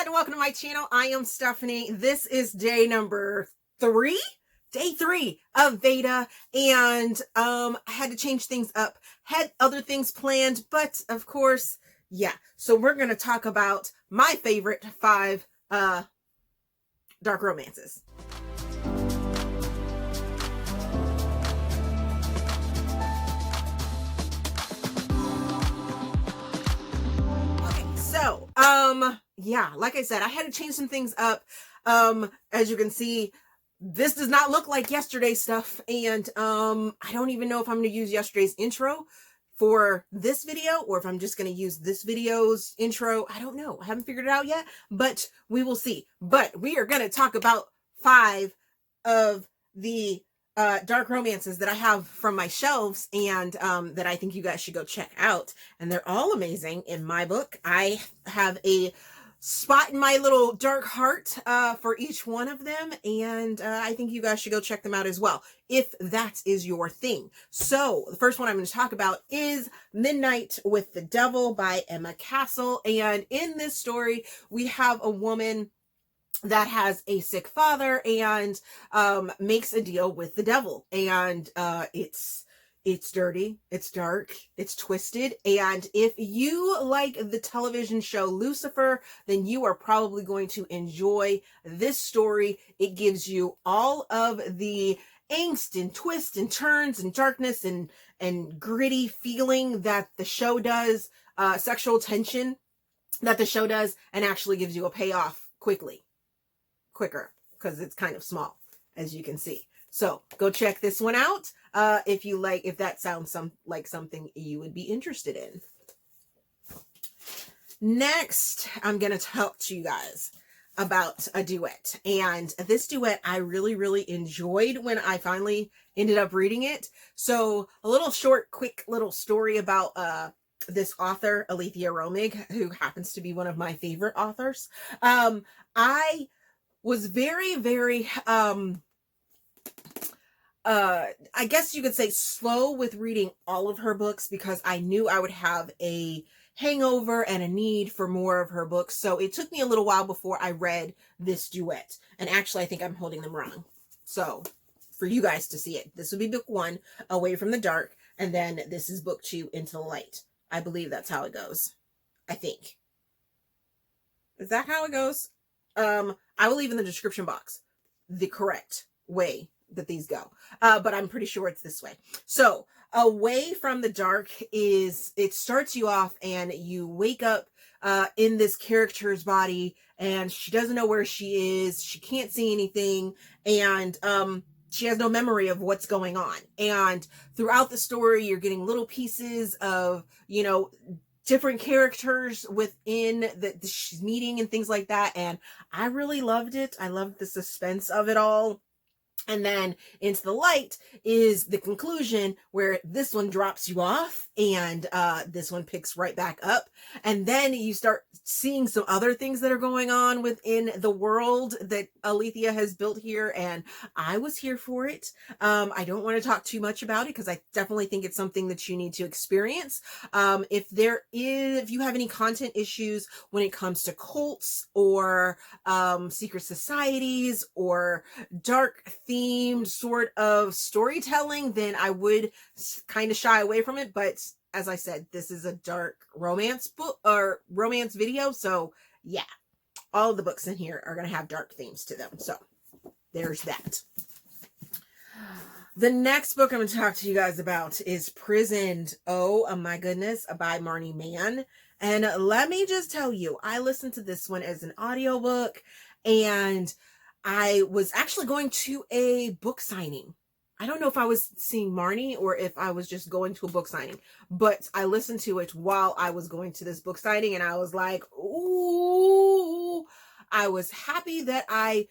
and welcome to my channel. I am Stephanie. This is day number 3? Day 3 of VEDA, and I had to change things up. Had other things planned, but of course, yeah. So we're going to talk about my favorite 5 dark romances. So, yeah, like I said, I had to change some things up. As you can see, this does not look like yesterday's stuff, and I don't even know if I'm going to use yesterday's intro for this video, or if I'm just going to use this video's intro. I don't know. I haven't figured it out yet, but we will see. But we are going to talk about 5 of the dark romances that I have from my shelves, and that I think you guys should go check out. And they're all amazing in my book. I have a spot in my little dark heart for each one of them, and I think you guys should go check them out as well, if that is your thing. So the first one I'm going to talk about is Midnight with the Devil by Emma Castle. And in this story, we have a woman that has a sick father and makes a deal with the devil, and it's dirty, it's dark, it's twisted, and if you like the television show Lucifer, then you are probably going to enjoy this story. It gives you all of the angst and twists and turns and darkness and gritty feeling that the show does, sexual tension that the show does, and actually gives you a payoff quicker, because it's kind of small, as you can see. So go check this one out if that sounds like something you would be interested in. Next, I'm going to talk to you guys about a duet. And this duet I really enjoyed when I finally ended up reading it. So a little short, quick little story about this author, Aleatha Romig, who happens to be one of my favorite authors. I was very I guess you could say slow with reading all of her books, because I knew I would have a hangover and a need for more of her books. So it took me a little while before I read this duet. And actually, I think I'm holding them wrong. So for you guys to see it, this would be book 1, Away from the Dark. And then this is book 2, Into the Light. I believe that's how it goes. I think. Is that how it goes? I will leave in the description box the correct way that these go, but I'm pretty sure it's this way. So Away from the Dark it starts you off and you wake up in this character's body, and she doesn't know where she is. She can't see anything, and she has no memory of what's going on. And throughout the story, you're getting little pieces of, different characters within that she's meeting and things like that. And I really loved it. I loved the suspense of it all. And then Into the Light is the conclusion, where this one drops you off and this one picks right back up. And then you start seeing some other things that are going on within the world that Aleatha has built here. And I was here for it. I don't want to talk too much about it, because I definitely think it's something that you need to experience. If you have any content issues when it comes to cults or secret societies or dark themed sort of storytelling, then I would kind of shy away from it. But as I said, this is a dark romance book or romance video, so yeah, all of the books in here are going to have dark themes to them. So there's that. The next book I'm going to talk to you guys about is Prisoned, oh my goodness, by Marni Mann. And let me just tell you, I listened to this one as an audiobook, and I was actually going to a book signing. I don't know if I was seeing Marni or if I was just going to a book signing, but I listened to it while I was going to this book signing, and I was like, ooh, I was happy that I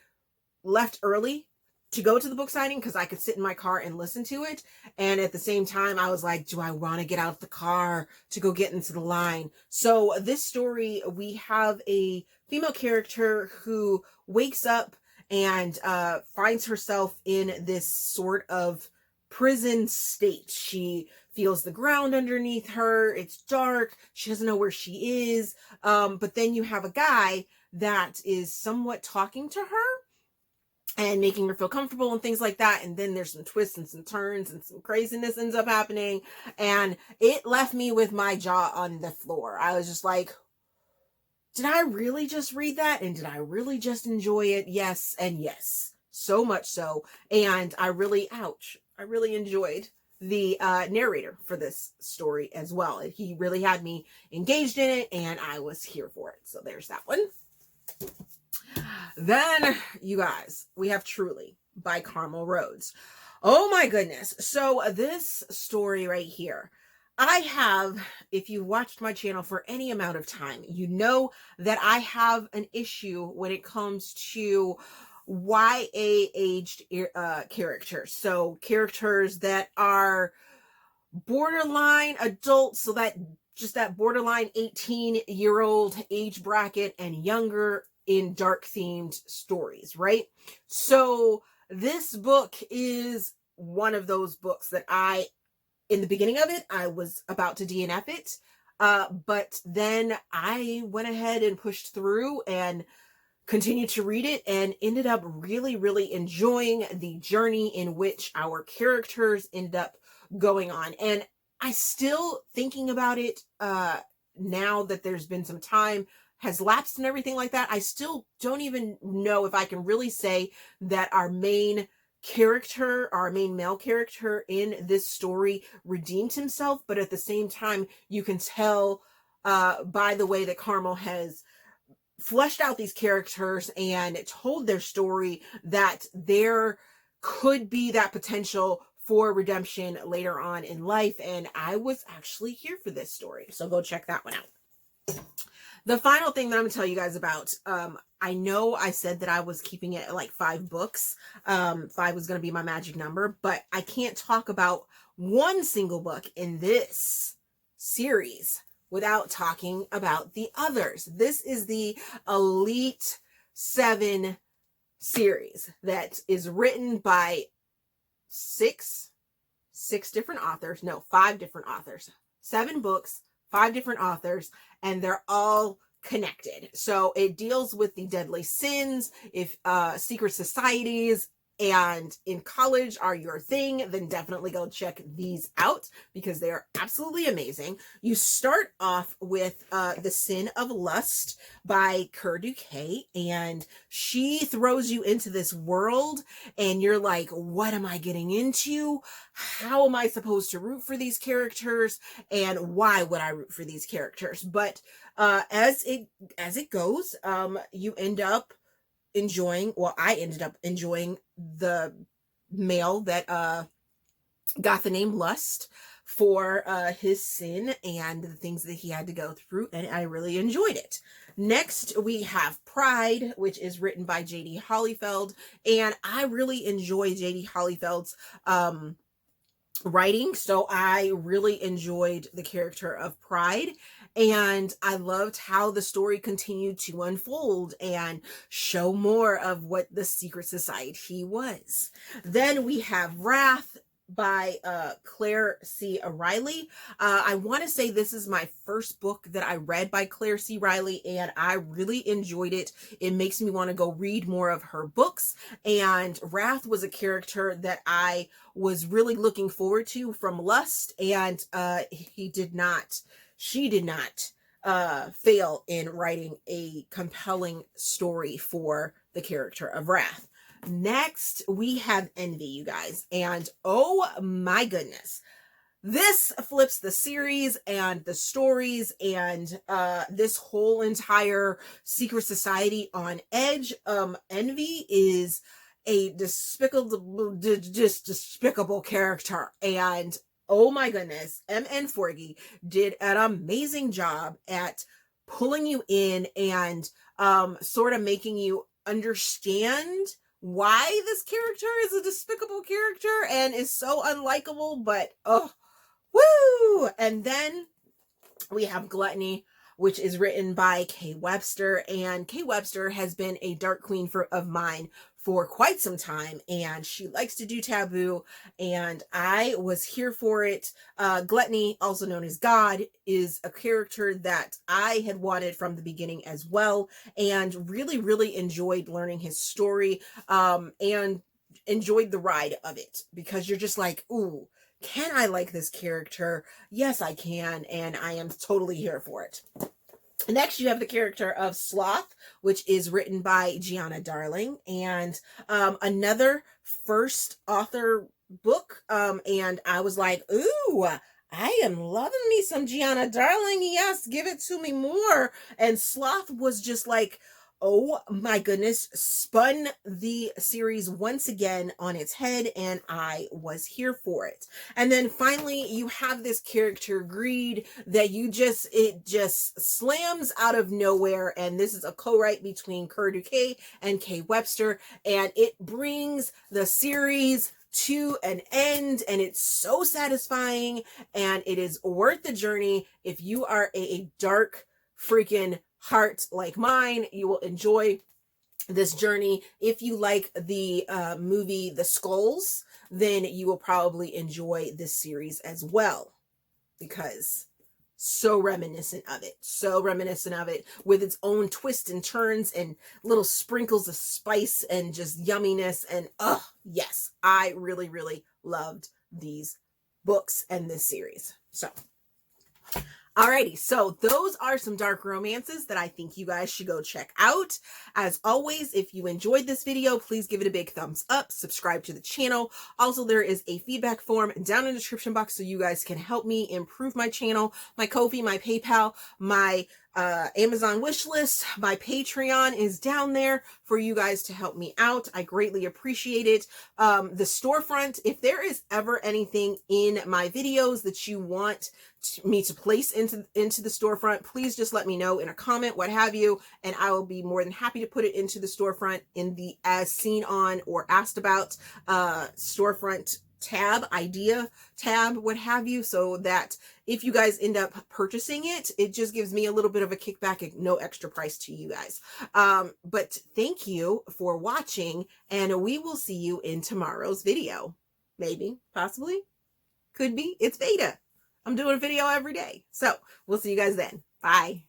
left early to go to the book signing, because I could sit in my car and listen to it. And at the same time, I was like, do I want to get out of the car to go get into the line? So this story, we have a female character who wakes up and finds herself in this sort of prison state. She feels the ground underneath her. It's dark. She doesn't know where she is. But then you have a guy that is somewhat talking to her and making her feel comfortable and things like that. And then there's some twists and some turns and some craziness ends up happening. And it left me with my jaw on the floor. I was just like, did I really just read that? And did I really just enjoy it? Yes and yes. So much so. And I really enjoyed the narrator for this story as well. He really had me engaged in it, and I was here for it. So there's that one. Then, you guys, we have Truly by Carmel Rhodes. Oh my goodness. So this story right here, I have, if you've watched my channel for any amount of time, you know that I have an issue when it comes to YA aged characters. So characters that are borderline adults, so that just that borderline 18-year-old age bracket and younger in dark themed stories, right? So this book is one of those books that in the beginning of it, I was about to DNF it. But then I went ahead and pushed through and continued to read it and ended up really, really enjoying the journey in which our characters ended up going on. And I still, thinking about it now that there's been some time has lapsed and everything like that, I still don't even know if I can really say that our main male character in this story redeemed himself. But at the same time, you can tell by the way that Carmel has fleshed out these characters and told their story that there could be that potential for redemption later on in life. And I was actually here for this story. So go check that one out. The final thing that I'm going to tell you guys about, I know I said that I was keeping it at like 5 books. 5 was going to be my magic number, but I can't talk about one single book in this series without talking about the others. This is the Elite 7 series that is written by 5 different authors. No, 5 different authors. 7 books, 5 different authors, and they're all connected. So it deals with the deadly sins. If secret societies and in college are your thing, then definitely go check these out because they are absolutely amazing. You start off with The Sin of Lust by Ker Dukey, and she throws you into this world and you're like, what am I getting into? How am I supposed to root for these characters? And why would I root for these characters? But as it goes, you end up enjoying, well, I ended up enjoying the male that got the name Lust for his sin and the things that he had to go through, and I really enjoyed it. Next, we have Pride, which is written by JD Hollyfield, and I really enjoy JD Hollyfield's writing, so I really enjoyed the character of Pride, and I loved how the story continued to unfold and show more of what the secret society was. Then we have Wrath by Claire C. Riley. I want to say this is my first book that I read by Claire C. Riley, and I really enjoyed it. It makes me want to go read more of her books, and Wrath was a character that I was really looking forward to from Lust, and she did not fail in writing a compelling story for the character of Wrath. Next, we have Envy, you guys, and oh my goodness, this flips the series and the stories and this whole entire secret society on edge. Envy is a despicable character, and oh my goodness, MN Forgy did an amazing job at pulling you in and sort of making you understand why this character is a despicable character and is so unlikable, but oh, woo! And then we have Gluttony, which is written by K Webster, and K Webster has been a dark queen of mine for quite some time, and she likes to do taboo, and I was here for it. Gluttony, also known as God, is a character that I had wanted from the beginning as well, and really, really enjoyed learning his story, and enjoyed the ride of it, because you're just like, ooh, can I like this character? Yes, I can, and I am totally here for it. Next, you have the character of Sloth, which is written by Giana Darling, and another first author book. And I was like, ooh, I am loving me some Giana Darling. Yes, give it to me more. And Sloth was just like, oh my goodness, spun the series once again on its head, and I was here for it. And then finally, you have this character Greed that it just slams out of nowhere, and this is a co-write between Ker Dukey and K Webster, and it brings the series to an end, and it's so satisfying, and it is worth the journey. If you are a dark freaking heart like mine, you will enjoy this journey. If you like the movie The Skulls, then you will probably enjoy this series as well, because so reminiscent of it, with its own twists and turns and little sprinkles of spice and just yumminess. And yes, I really, really loved these books and this series. So alrighty, so those are some dark romances that I think you guys should go check out. As always, if you enjoyed this video, please give it a big thumbs up, subscribe to the channel. Also, there is a feedback form down in the description box so you guys can help me improve my channel, my Ko-fi, my PayPal, my Amazon wish list, my Patreon is down there for you guys to help me out. I greatly appreciate it. The storefront, if there is ever anything in my videos that you want me to place into the storefront, please just let me know in a comment, what have you, and I will be more than happy to put it into the storefront in the as seen on or asked about storefront tab, idea tab, what have you, so that if you guys end up purchasing it, it just gives me a little bit of a kickback at no extra price to you guys. But thank you for watching, and we will see you in tomorrow's video. Maybe, possibly, could be. It's V.E.D.A. I'm doing a video every day. So we'll see you guys then. Bye.